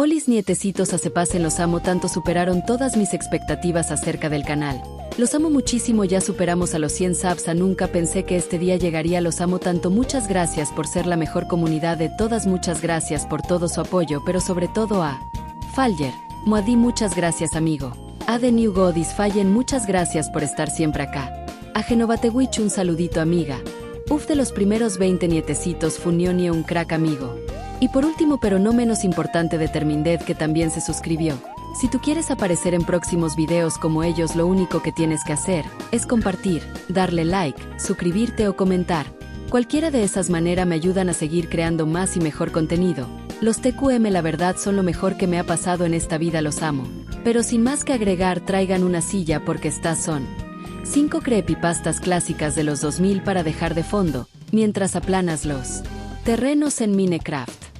Olis nietecitos Acepasen, los amo tanto, superaron todas mis expectativas acerca del canal. Los amo muchísimo, ya superamos a los 100 subs, nunca pensé que este día llegaría, los amo tanto, muchas gracias por ser la mejor comunidad de todas, muchas gracias por todo su apoyo, pero sobre todo a Falger, Muadi, muchas gracias amigo. A The New Godis Fallen, muchas gracias por estar siempre acá. A Genovatewich, un saludito amiga. Uf, de los primeros 20 nietecitos, Funionie, un crack amigo. Y por último pero no menos importante, Determined, que también se suscribió. Si tú quieres aparecer en próximos videos como ellos, lo único que tienes que hacer es compartir, darle like, suscribirte o comentar. Cualquiera de esas maneras me ayudan a seguir creando más y mejor contenido. Los TQM la verdad son lo mejor que me ha pasado en esta vida, los amo. Pero sin más que agregar, traigan una silla porque estas son 5 creepypastas clásicas de los 2000 para dejar de fondo, mientras aplanas los terrenos en Minecraft.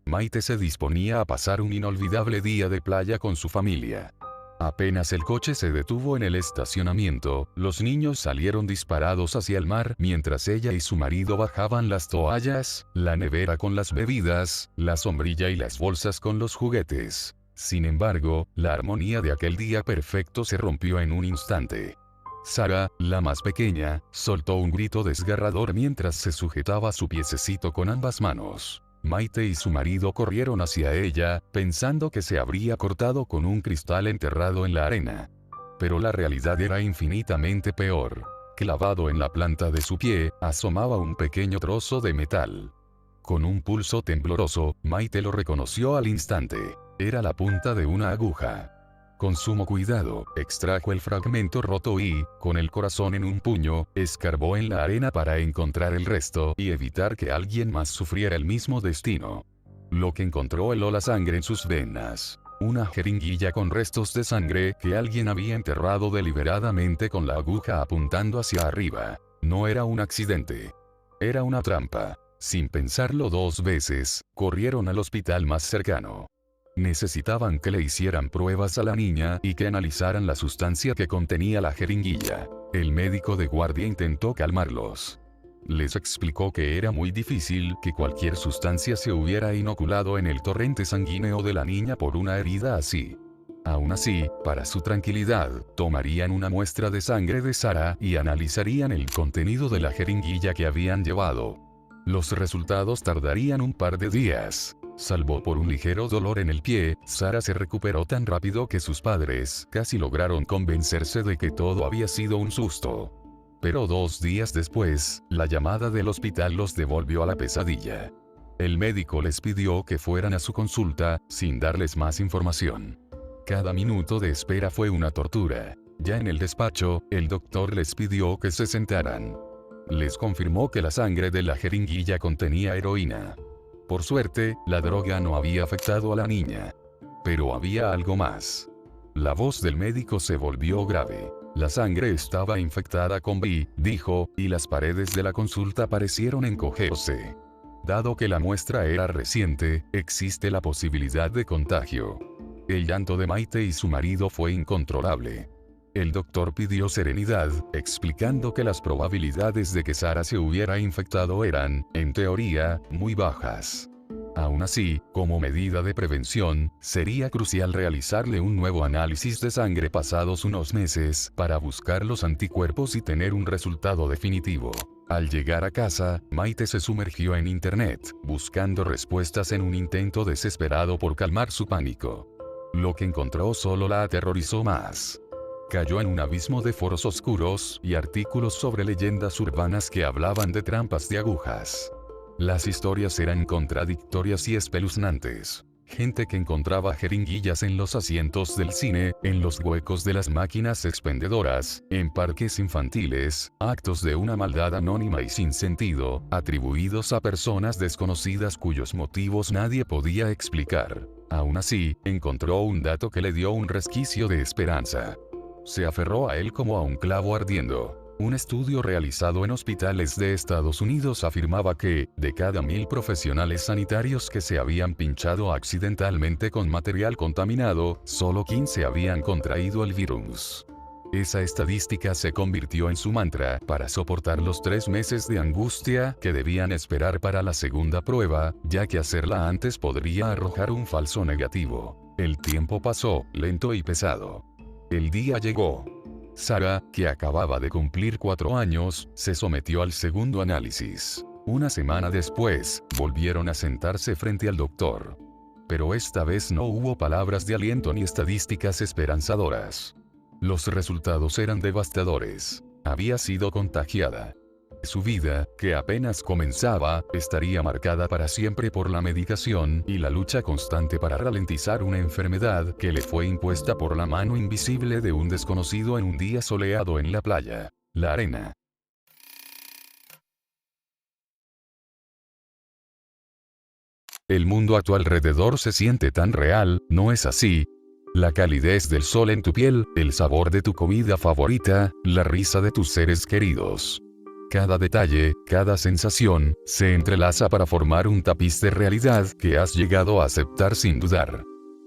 Maite se disponía a pasar un inolvidable día de playa con su familia. Apenas el coche se detuvo en el estacionamiento, los niños salieron disparados hacia el mar mientras ella y su marido bajaban las toallas, la nevera con las bebidas, la sombrilla y las bolsas con los juguetes. Sin embargo, la armonía de aquel día perfecto se rompió en un instante. Sara, la más pequeña, soltó un grito desgarrador mientras se sujetaba su piececito con ambas manos. Maite y su marido corrieron hacia ella, pensando que se habría cortado con un cristal enterrado en la arena. Pero la realidad era infinitamente peor. Clavado en la planta de su pie, asomaba un pequeño trozo de metal. Con un pulso tembloroso, Maite lo reconoció al instante. Era la punta de una aguja. Con sumo cuidado, extrajo el fragmento roto y, con el corazón en un puño, escarbó en la arena para encontrar el resto y evitar que alguien más sufriera el mismo destino. Lo que encontró heló la sangre en sus venas. Una jeringuilla con restos de sangre que alguien había enterrado deliberadamente con la aguja apuntando hacia arriba. No era un accidente. Era una trampa. Sin pensarlo 2 veces, corrieron al hospital más cercano. Necesitaban que le hicieran pruebas a la niña y que analizaran la sustancia que contenía la jeringuilla. El médico de guardia intentó calmarlos. Les explicó que era muy difícil que cualquier sustancia se hubiera inoculado en el torrente sanguíneo de la niña por una herida así. Aún así, para su tranquilidad, tomarían una muestra de sangre de Sara y analizarían el contenido de la jeringuilla que habían llevado. Los resultados tardarían un par de días. Salvo por un ligero dolor en el pie, Sara se recuperó tan rápido que sus padres casi lograron convencerse de que todo había sido un susto. Pero 2 días después, la llamada del hospital los devolvió a la pesadilla. El médico les pidió que fueran a su consulta, sin darles más información. Cada minuto de espera fue una tortura. Ya en el despacho, el doctor les pidió que se sentaran. Les confirmó que la sangre de la jeringuilla contenía heroína. Por suerte, la droga no había afectado a la niña. Pero había algo más. La voz del médico se volvió grave. La sangre estaba infectada con VI, dijo, y las paredes de la consulta parecieron encogerse. Dado que la muestra era reciente, existe la posibilidad de contagio. El llanto de Maite y su marido fue incontrolable. El doctor pidió serenidad, explicando que las probabilidades de que Sara se hubiera infectado eran, en teoría, muy bajas. Aún así, como medida de prevención, sería crucial realizarle un nuevo análisis de sangre pasados unos meses para buscar los anticuerpos y tener un resultado definitivo. Al llegar a casa, Maite se sumergió en internet, buscando respuestas en un intento desesperado por calmar su pánico. Lo que encontró solo la aterrorizó más. Cayó en un abismo de foros oscuros y artículos sobre leyendas urbanas que hablaban de trampas de agujas. Las historias eran contradictorias y espeluznantes. Gente que encontraba jeringuillas en los asientos del cine, en los huecos de las máquinas expendedoras, en parques infantiles, actos de una maldad anónima y sin sentido, atribuidos a personas desconocidas cuyos motivos nadie podía explicar. Aún así, encontró un dato que le dio un resquicio de esperanza. Se aferró a él como a un clavo ardiendo. Un estudio realizado en hospitales de Estados Unidos afirmaba que, de cada 1000 profesionales sanitarios que se habían pinchado accidentalmente con material contaminado, solo 15 habían contraído el virus. Esa estadística se convirtió en su mantra para soportar los 3 meses de angustia que debían esperar para la segunda prueba, ya que hacerla antes podría arrojar un falso negativo. El tiempo pasó, lento y pesado. El día llegó. Sara, que acababa de cumplir 4 años, se sometió al segundo análisis. Una semana después, volvieron a sentarse frente al doctor. Pero esta vez no hubo palabras de aliento ni estadísticas esperanzadoras. Los resultados eran devastadores. Había sido contagiada. Su vida, que apenas comenzaba, estaría marcada para siempre por la medicación y la lucha constante para ralentizar una enfermedad que le fue impuesta por la mano invisible de un desconocido en un día soleado en la playa. La arena. El mundo a tu alrededor se siente tan real, ¿no es así? La calidez del sol en tu piel, el sabor de tu comida favorita, la risa de tus seres queridos. Cada detalle, cada sensación, se entrelaza para formar un tapiz de realidad que has llegado a aceptar sin dudar.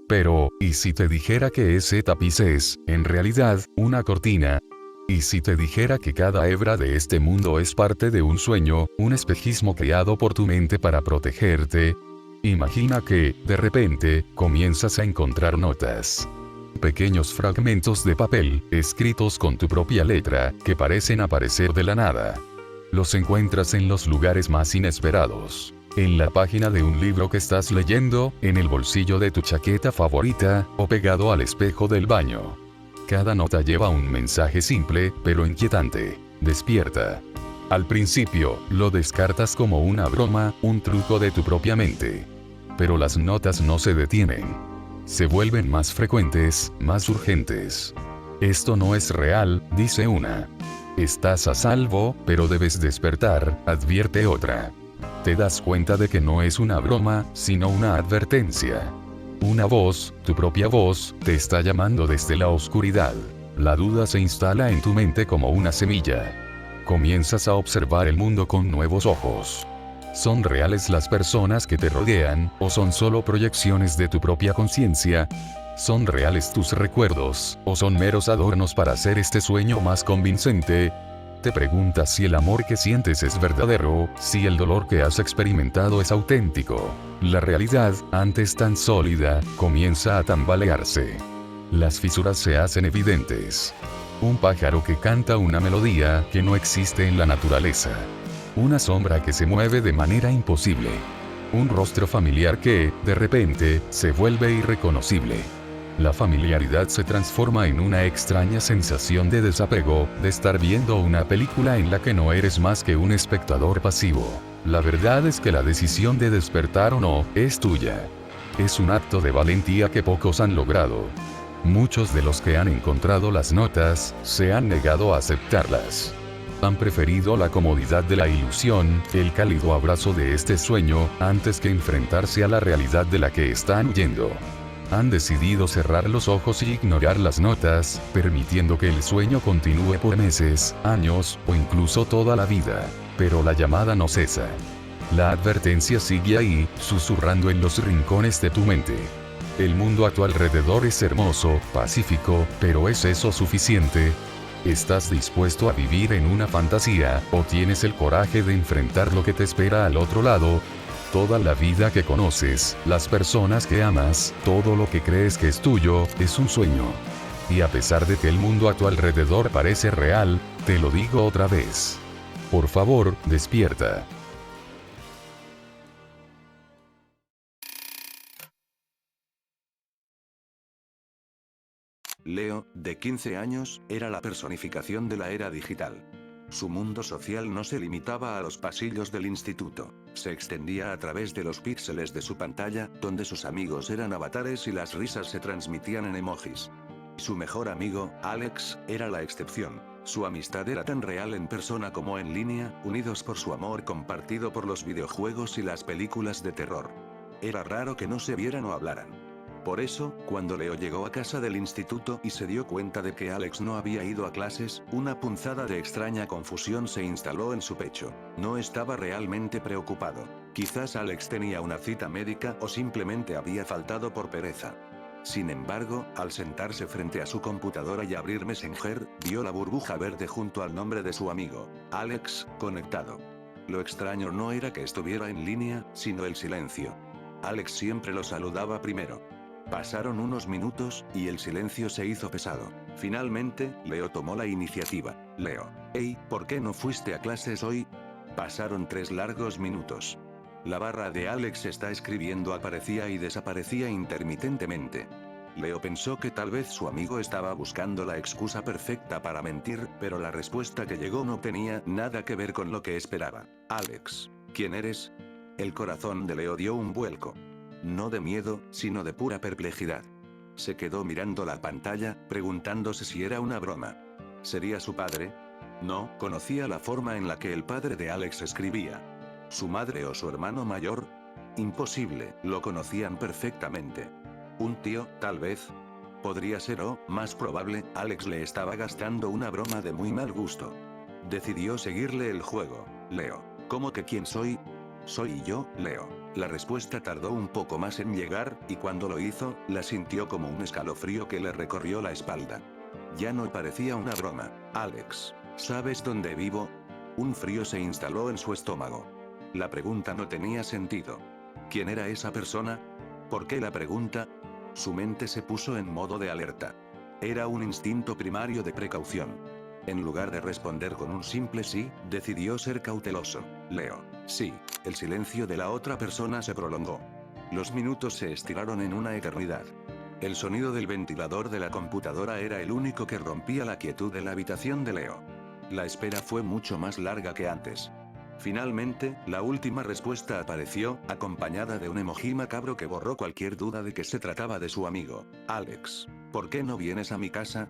Pero, ¿y si te dijera que ese tapiz es, en realidad, una cortina? ¿Y si te dijera que cada hebra de este mundo es parte de un sueño, un espejismo creado por tu mente para protegerte? Imagina que, de repente, comienzas a encontrar notas. Pequeños fragmentos de papel, escritos con tu propia letra, que parecen aparecer de la nada. Los encuentras en los lugares más inesperados. En la página de un libro que estás leyendo, en el bolsillo de tu chaqueta favorita, o pegado al espejo del baño. Cada nota lleva un mensaje simple, pero inquietante. Despierta. Al principio, lo descartas como una broma, un truco de tu propia mente. Pero las notas no se detienen. Se vuelven más frecuentes, más urgentes. Esto no es real, dice una. Estás a salvo, pero debes despertar, advierte otra. Te das cuenta de que no es una broma, sino una advertencia. Una voz, tu propia voz, te está llamando desde la oscuridad. La duda se instala en tu mente como una semilla. Comienzas a observar el mundo con nuevos ojos. ¿Son reales las personas que te rodean, o son solo proyecciones de tu propia conciencia? ¿Son reales tus recuerdos, o son meros adornos para hacer este sueño más convincente? Te preguntas si el amor que sientes es verdadero, si el dolor que has experimentado es auténtico. La realidad, antes tan sólida, comienza a tambalearse. Las fisuras se hacen evidentes. Un pájaro que canta una melodía que no existe en la naturaleza. Una sombra que se mueve de manera imposible. Un rostro familiar que, de repente, se vuelve irreconocible. La familiaridad se transforma en una extraña sensación de desapego, de estar viendo una película en la que no eres más que un espectador pasivo. La verdad es que la decisión de despertar o no, es tuya. Es un acto de valentía que pocos han logrado. Muchos de los que han encontrado las notas, se han negado a aceptarlas. Han preferido la comodidad de la ilusión, el cálido abrazo de este sueño, antes que enfrentarse a la realidad de la que están huyendo. Han decidido cerrar los ojos y ignorar las notas, permitiendo que el sueño continúe por meses, años, o incluso toda la vida. Pero la llamada no cesa. La advertencia sigue ahí, susurrando en los rincones de tu mente. El mundo a tu alrededor es hermoso, pacífico, pero ¿es eso suficiente? ¿Estás dispuesto a vivir en una fantasía, o tienes el coraje de enfrentar lo que te espera al otro lado? Toda la vida que conoces, las personas que amas, todo lo que crees que es tuyo, es un sueño. Y a pesar de que el mundo a tu alrededor parece real, te lo digo otra vez. Por favor, despierta. Leo, de 15 años, era la personificación de la era digital. Su mundo social no se limitaba a los pasillos del instituto. Se extendía a través de los píxeles de su pantalla, donde sus amigos eran avatares y las risas se transmitían en emojis. Su mejor amigo, Alex, era la excepción. Su amistad era tan real en persona como en línea, unidos por su amor compartido por los videojuegos y las películas de terror. Era raro que no se vieran o hablaran. Por eso, cuando Leo llegó a casa del instituto y se dio cuenta de que Alex no había ido a clases, una punzada de extraña confusión se instaló en su pecho. No estaba realmente preocupado. Quizás Alex tenía una cita médica o simplemente había faltado por pereza. Sin embargo, al sentarse frente a su computadora y abrir Messenger, vio la burbuja verde junto al nombre de su amigo, Alex, conectado. Lo extraño no era que estuviera en línea, sino el silencio. Alex siempre lo saludaba primero. Pasaron unos minutos, y el silencio se hizo pesado. Finalmente, Leo tomó la iniciativa. Leo, hey, ¿por qué no fuiste a clases hoy? Pasaron 3 largos minutos. La barra de Alex está escribiendo aparecía y desaparecía intermitentemente. Leo pensó que tal vez su amigo estaba buscando la excusa perfecta para mentir, pero la respuesta que llegó no tenía nada que ver con lo que esperaba. Alex, ¿quién eres? El corazón de Leo dio un vuelco. No de miedo, sino de pura perplejidad. Se quedó mirando la pantalla, preguntándose si era una broma. ¿Sería su padre? No, conocía la forma en la que el padre de Alex escribía. ¿Su madre o su hermano mayor? Imposible, lo conocían perfectamente. ¿Un tío, tal vez? Podría ser o, más probable, Alex le estaba gastando una broma de muy mal gusto. Decidió seguirle el juego. Leo, ¿cómo que quién soy? Soy yo, Leo. La respuesta tardó un poco más en llegar, y cuando lo hizo, la sintió como un escalofrío que le recorrió la espalda. Ya no parecía una broma. Alex, ¿sabes dónde vivo? Un frío se instaló en su estómago. La pregunta no tenía sentido. ¿Quién era esa persona? ¿Por qué la pregunta? Su mente se puso en modo de alerta. Era un instinto primario de precaución. En lugar de responder con un simple sí, decidió ser cauteloso. Leo, sí. El silencio de la otra persona se prolongó. Los minutos se estiraron en una eternidad. El sonido del ventilador de la computadora era el único que rompía la quietud de la habitación de Leo. La espera fue mucho más larga que antes. Finalmente, la última respuesta apareció, acompañada de un emoji macabro que borró cualquier duda de que se trataba de su amigo. Alex, ¿por qué no vienes a mi casa?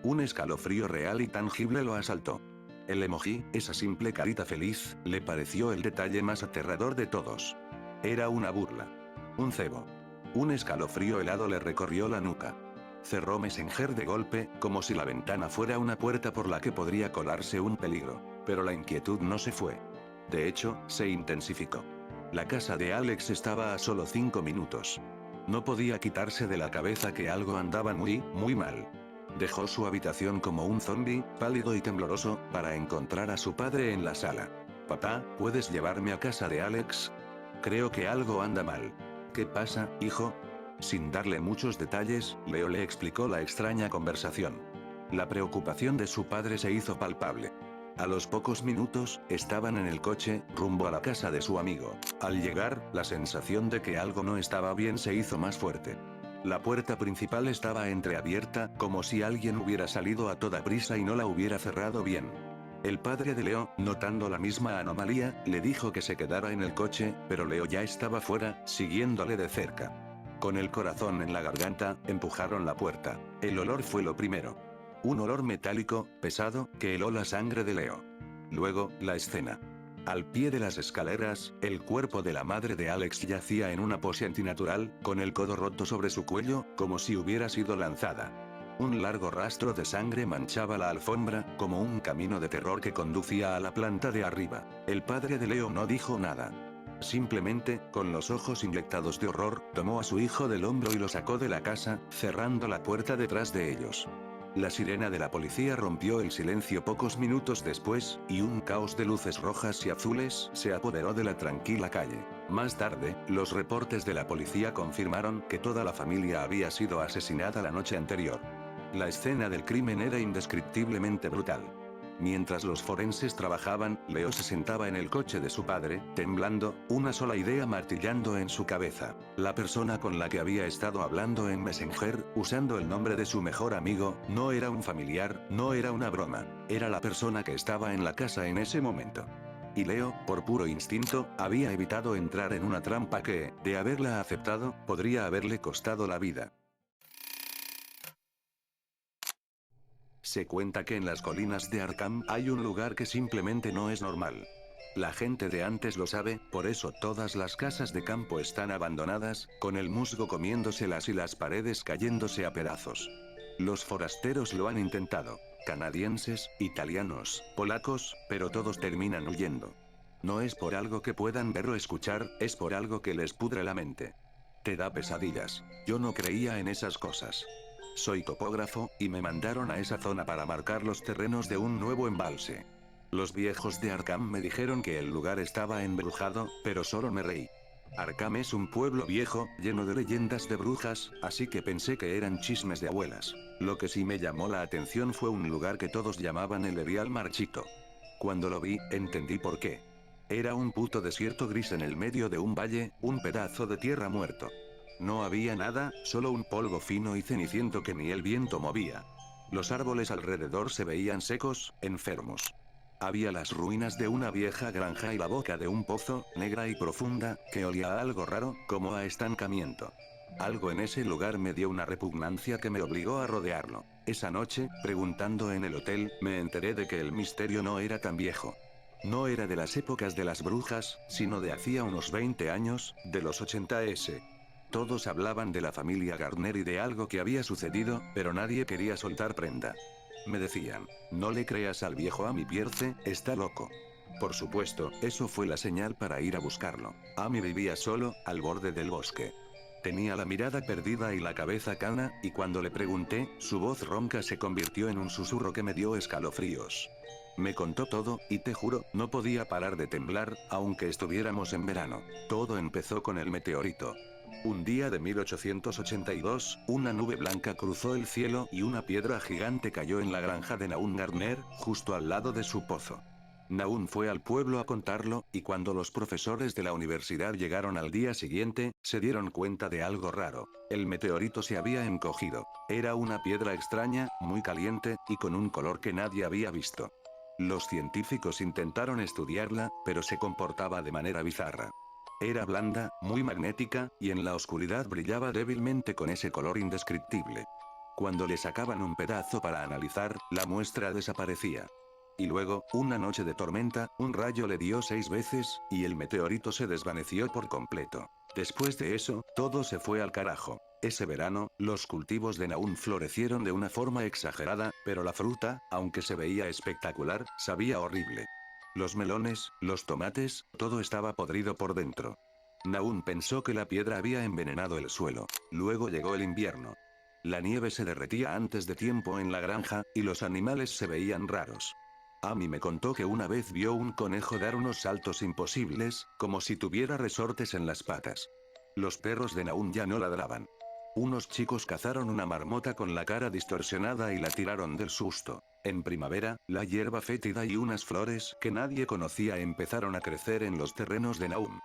Un escalofrío real y tangible lo asaltó. El emoji, esa simple carita feliz, le pareció el detalle más aterrador de todos. Era una burla. Un cebo. Un escalofrío helado le recorrió la nuca. Cerró Messenger de golpe, como si la ventana fuera una puerta por la que podría colarse un peligro. Pero la inquietud no se fue. De hecho, se intensificó. La casa de Alex estaba a solo 5 minutos. No podía quitarse de la cabeza que algo andaba muy mal. Dejó su habitación como un zombi, pálido y tembloroso, para encontrar a su padre en la sala. Papá, ¿puedes llevarme a casa de Alex? Creo que algo anda mal. ¿Qué pasa, hijo? Sin darle muchos detalles, Leo le explicó la extraña conversación. La preocupación de su padre se hizo palpable. A los pocos minutos, estaban en el coche, rumbo a la casa de su amigo. Al llegar, la sensación de que algo no estaba bien se hizo más fuerte. La puerta principal estaba entreabierta, como si alguien hubiera salido a toda prisa y no la hubiera cerrado bien. El padre de Leo, notando la misma anomalía, le dijo que se quedara en el coche, pero Leo ya estaba fuera, siguiéndole de cerca. Con el corazón en la garganta, empujaron la puerta. El olor fue lo primero. Un olor metálico, pesado, que heló la sangre de Leo. Luego, la escena. Al pie de las escaleras, el cuerpo de la madre de Alex yacía en una pose antinatural, con el codo roto sobre su cuello, como si hubiera sido lanzada. Un largo rastro de sangre manchaba la alfombra, como un camino de terror que conducía a la planta de arriba. El padre de Leo no dijo nada. Simplemente, con los ojos inyectados de horror, tomó a su hijo del hombro y lo sacó de la casa, cerrando la puerta detrás de ellos. La sirena de la policía rompió el silencio pocos minutos después, y un caos de luces rojas y azules se apoderó de la tranquila calle. Más tarde, los reportes de la policía confirmaron que toda la familia había sido asesinada la noche anterior. La escena del crimen era indescriptiblemente brutal. Mientras los forenses trabajaban, Leo se sentaba en el coche de su padre, temblando, una sola idea martillando en su cabeza. La persona con la que había estado hablando en Messenger, usando el nombre de su mejor amigo, no era un familiar, no era una broma. Era la persona que estaba en la casa en ese momento. Y Leo, por puro instinto, había evitado entrar en una trampa que, de haberla aceptado, podría haberle costado la vida. Se cuenta que en las colinas de Arkham hay un lugar que simplemente no es normal. La gente de antes lo sabe, por eso todas las casas de campo están abandonadas, con el musgo comiéndoselas y las paredes cayéndose a pedazos. Los forasteros lo han intentado. Canadienses, italianos, polacos, pero todos terminan huyendo. No es por algo que puedan ver o escuchar, es por algo que les pudre la mente. Te da pesadillas. Yo no creía en esas cosas. Soy topógrafo, y me mandaron a esa zona para marcar los terrenos de un nuevo embalse. Los viejos de Arkham me dijeron que el lugar estaba embrujado, pero solo me reí. Arkham es un pueblo viejo, lleno de leyendas de brujas, así que pensé que eran chismes de abuelas. Lo que sí me llamó la atención fue un lugar que todos llamaban el Erial Marchito. Cuando lo vi, entendí por qué. Era un puto desierto gris en el medio de un valle, un pedazo de tierra muerto. No había nada, solo un polvo fino y ceniciento que ni el viento movía. Los árboles alrededor se veían secos, enfermos. Había las ruinas de una vieja granja y la boca de un pozo, negra y profunda, que olía a algo raro, como a estancamiento. Algo en ese lugar me dio una repugnancia que me obligó a rodearlo. Esa noche, preguntando en el hotel, me enteré de que el misterio no era tan viejo. No era de las épocas de las brujas, sino de hacía unos 20 años, de los 80s. Todos hablaban de la familia Gardner y de algo que había sucedido, pero nadie quería soltar prenda. Me decían, no le creas al viejo Amy Pierce, está loco. Por supuesto, eso fue la señal para ir a buscarlo. Amy vivía solo, al borde del bosque. Tenía la mirada perdida y la cabeza cana, y cuando le pregunté, su voz ronca se convirtió en un susurro que me dio escalofríos. Me contó todo, y te juro, no podía parar de temblar, aunque estuviéramos en verano. Todo empezó con el meteorito. Un día de 1882, una nube blanca cruzó el cielo y una piedra gigante cayó en la granja de Nahum Gardner, justo al lado de su pozo. Nahum fue al pueblo a contarlo, y cuando los profesores de la universidad llegaron al día siguiente, se dieron cuenta de algo raro. El meteorito se había encogido. Era una piedra extraña, muy caliente, y con un color que nadie había visto. Los científicos intentaron estudiarla, pero se comportaba de manera bizarra. Era blanda, muy magnética, y en la oscuridad brillaba débilmente con ese color indescriptible. Cuando le sacaban un pedazo para analizar, la muestra desaparecía. Y luego, una noche de tormenta, un rayo le dio 6 veces, y el meteorito se desvaneció por completo. Después de eso, todo se fue al carajo. Ese verano, los cultivos de Nahum florecieron de una forma exagerada, pero la fruta, aunque se veía espectacular, sabía horrible. Los melones, los tomates, todo estaba podrido por dentro. Nahum pensó que la piedra había envenenado el suelo. Luego llegó el invierno. La nieve se derretía antes de tiempo en la granja, y los animales se veían raros. Amy me contó que una vez vio un conejo dar unos saltos imposibles, como si tuviera resortes en las patas. Los perros de Nahum ya no ladraban. Unos chicos cazaron una marmota con la cara distorsionada y la tiraron del susto. En primavera, la hierba fétida y unas flores que nadie conocía empezaron a crecer en los terrenos de Nahum.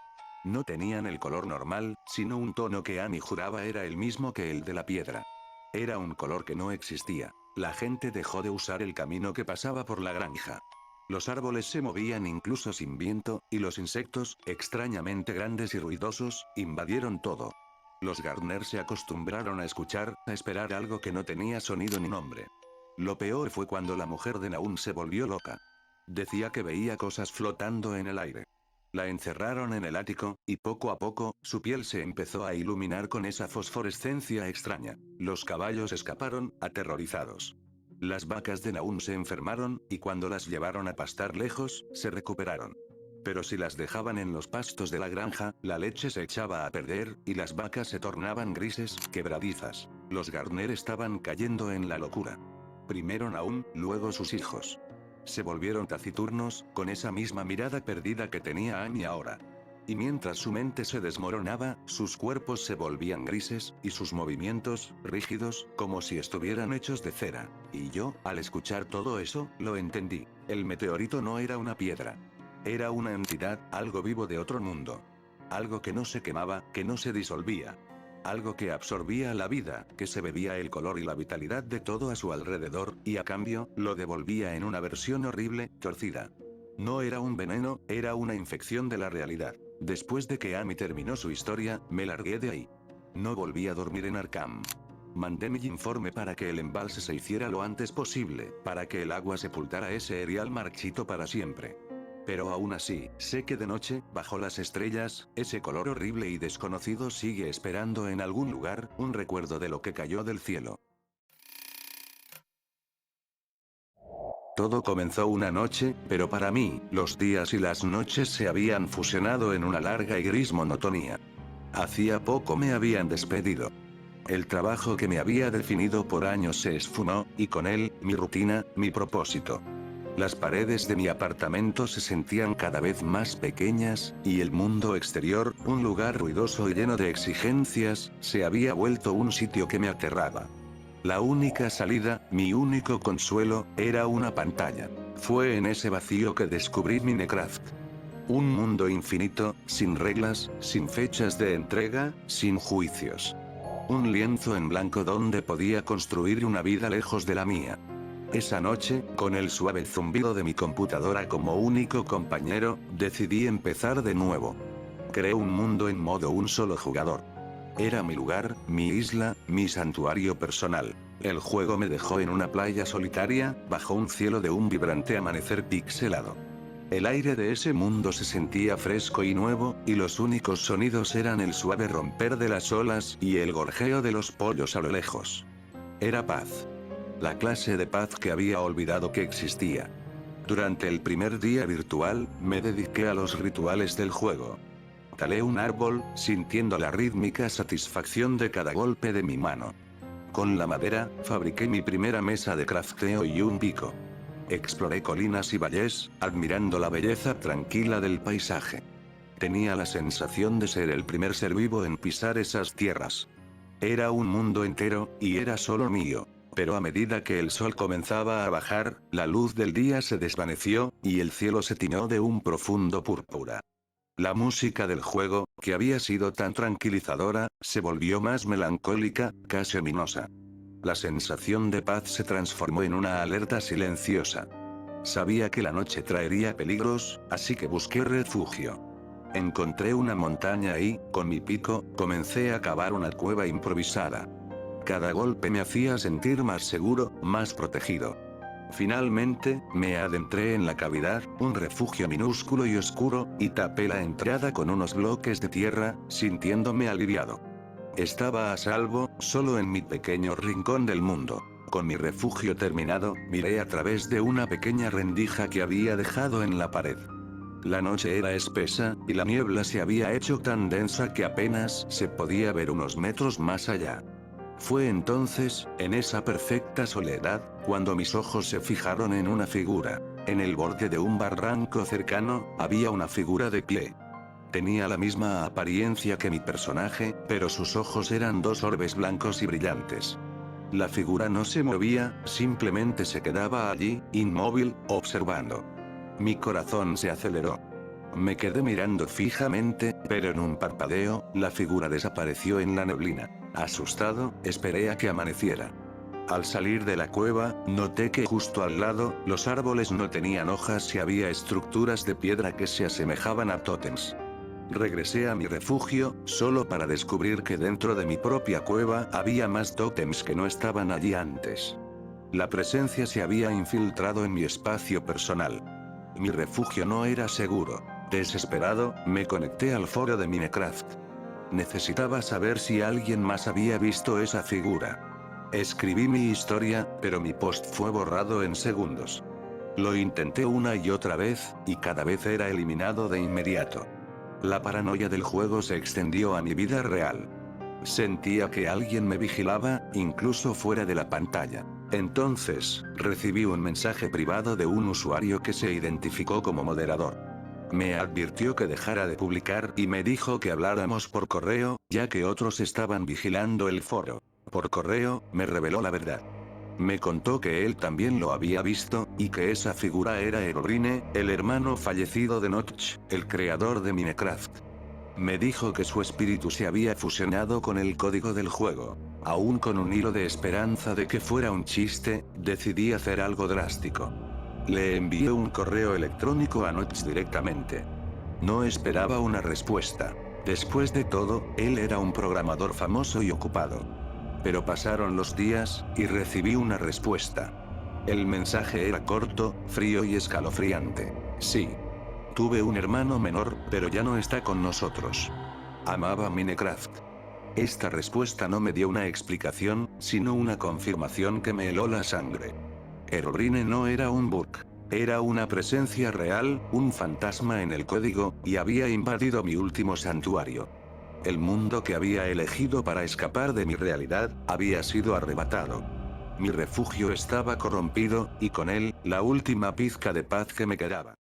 No tenían el color normal, sino un tono que Amy juraba era el mismo que el de la piedra. Era un color que no existía. La gente dejó de usar el camino que pasaba por la granja. Los árboles se movían incluso sin viento, y los insectos, extrañamente grandes y ruidosos, invadieron todo. Los Gardner se acostumbraron a escuchar, a esperar algo que no tenía sonido ni nombre. Lo peor fue cuando la mujer de Nahum se volvió loca. Decía que veía cosas flotando en el aire. La encerraron en el ático, y poco a poco, su piel se empezó a iluminar con esa fosforescencia extraña. Los caballos escaparon, aterrorizados. Las vacas de Nahum se enfermaron, y cuando las llevaron a pastar lejos, se recuperaron. Pero si las dejaban en los pastos de la granja, la leche se echaba a perder, y las vacas se tornaban grises, quebradizas. Los Gardner estaban cayendo en la locura. Primero Nahum, luego sus hijos. Se volvieron taciturnos, con esa misma mirada perdida que tenía Amy ahora. Y mientras su mente se desmoronaba, sus cuerpos se volvían grises, y sus movimientos, rígidos, como si estuvieran hechos de cera. Y yo, al escuchar todo eso, lo entendí. El meteorito no era una piedra. Era una entidad, algo vivo de otro mundo. Algo que no se quemaba, que no se disolvía. Algo que absorbía la vida, que se bebía el color y la vitalidad de todo a su alrededor, y a cambio, lo devolvía en una versión horrible, torcida. No era un veneno, era una infección de la realidad. Después de que Amy terminó su historia, me largué de ahí. No volví a dormir en Arkham. Mandé mi informe para que el embalse se hiciera lo antes posible, para que el agua sepultara ese erial marchito para siempre. Pero aún así, sé que de noche, bajo las estrellas, ese color horrible y desconocido sigue esperando en algún lugar, un recuerdo de lo que cayó del cielo. Todo comenzó una noche, pero para mí, los días y las noches se habían fusionado en una larga y gris monotonía. Hacía poco me habían despedido. El trabajo que me había definido por años se esfumó, y con él, mi rutina, mi propósito. Las paredes de mi apartamento se sentían cada vez más pequeñas, y el mundo exterior, un lugar ruidoso y lleno de exigencias, se había vuelto un sitio que me aterraba. La única salida, mi único consuelo, era una pantalla. Fue en ese vacío que descubrí Minecraft. Un mundo infinito, sin reglas, sin fechas de entrega, sin juicios. Un lienzo en blanco donde podía construir una vida lejos de la mía. Esa noche, con el suave zumbido de mi computadora como único compañero, decidí empezar de nuevo. Creé un mundo en modo un solo jugador. Era mi lugar, mi isla, mi santuario personal. El juego me dejó en una playa solitaria, bajo un cielo de un vibrante amanecer pixelado. El aire de ese mundo se sentía fresco y nuevo, y los únicos sonidos eran el suave romper de las olas y el gorjeo de los pollos a lo lejos. Era paz. La clase de paz que había olvidado que existía. Durante el primer día virtual, me dediqué a los rituales del juego. Talé un árbol, sintiendo la rítmica satisfacción de cada golpe de mi mano. Con la madera, fabriqué mi primera mesa de crafteo y un pico. Exploré colinas y valles, admirando la belleza tranquila del paisaje. Tenía la sensación de ser el primer ser vivo en pisar esas tierras. Era un mundo entero, y era solo mío. Pero a medida que el sol comenzaba a bajar, la luz del día se desvaneció, y el cielo se tiñó de un profundo púrpura. La música del juego, que había sido tan tranquilizadora, se volvió más melancólica, casi ominosa. La sensación de paz se transformó en una alerta silenciosa. Sabía que la noche traería peligros, así que busqué refugio. Encontré una montaña y, con mi pico, comencé a cavar una cueva improvisada. Cada golpe me hacía sentir más seguro, más protegido. Finalmente, me adentré en la cavidad, un refugio minúsculo y oscuro, y tapé la entrada con unos bloques de tierra, sintiéndome aliviado. Estaba a salvo, solo en mi pequeño rincón del mundo. Con mi refugio terminado, miré a través de una pequeña rendija que había dejado en la pared. La noche era espesa, y la niebla se había hecho tan densa que apenas se podía ver unos metros más allá. Fue entonces, en esa perfecta soledad, cuando mis ojos se fijaron en una figura. En el borde de un barranco cercano, había una figura de pie. Tenía la misma apariencia que mi personaje, pero sus ojos eran dos orbes blancos y brillantes. La figura no se movía, simplemente se quedaba allí, inmóvil, observando. Mi corazón se aceleró. Me quedé mirando fijamente, pero en un parpadeo, la figura desapareció en la neblina. Asustado, esperé a que amaneciera. Al salir de la cueva, noté que justo al lado, los árboles no tenían hojas y había estructuras de piedra que se asemejaban a tótems. Regresé a mi refugio, solo para descubrir que dentro de mi propia cueva había más tótems que no estaban allí antes. La presencia se había infiltrado en mi espacio personal. Mi refugio no era seguro. Desesperado, me conecté al foro de Minecraft. Necesitaba saber si alguien más había visto esa figura. Escribí mi historia, pero mi post fue borrado en segundos. Lo intenté una y otra vez, y cada vez era eliminado de inmediato. La paranoia del juego se extendió a mi vida real. Sentía que alguien me vigilaba, incluso fuera de la pantalla. Entonces, recibí un mensaje privado de un usuario que se identificó como moderador. Me advirtió que dejara de publicar y me dijo que habláramos por correo, ya que otros estaban vigilando el foro. Por correo, me reveló la verdad. Me contó que él también lo había visto, y que esa figura era Herobrine, el hermano fallecido de Notch, el creador de Minecraft. Me dijo que su espíritu se había fusionado con el código del juego. Aún con un hilo de esperanza de que fuera un chiste, decidí hacer algo drástico. Le envié un correo electrónico a Notch directamente. No esperaba una respuesta. Después de todo, él era un programador famoso y ocupado. Pero pasaron los días, y recibí una respuesta. El mensaje era corto, frío y escalofriante. Sí. Tuve un hermano menor, pero ya no está con nosotros. Amaba Minecraft. Esta respuesta no me dio una explicación, sino una confirmación que me heló la sangre. Herobrine no era un bug. Era una presencia real, un fantasma en el código, y había invadido mi último santuario. El mundo que había elegido para escapar de mi realidad, había sido arrebatado. Mi refugio estaba corrompido, y con él, la última pizca de paz que me quedaba.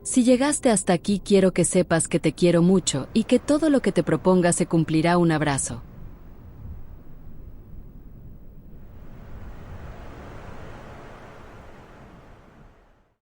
Si llegaste hasta aquí, quiero que sepas que te quiero mucho y que todo lo que te propongas se cumplirá. Un abrazo.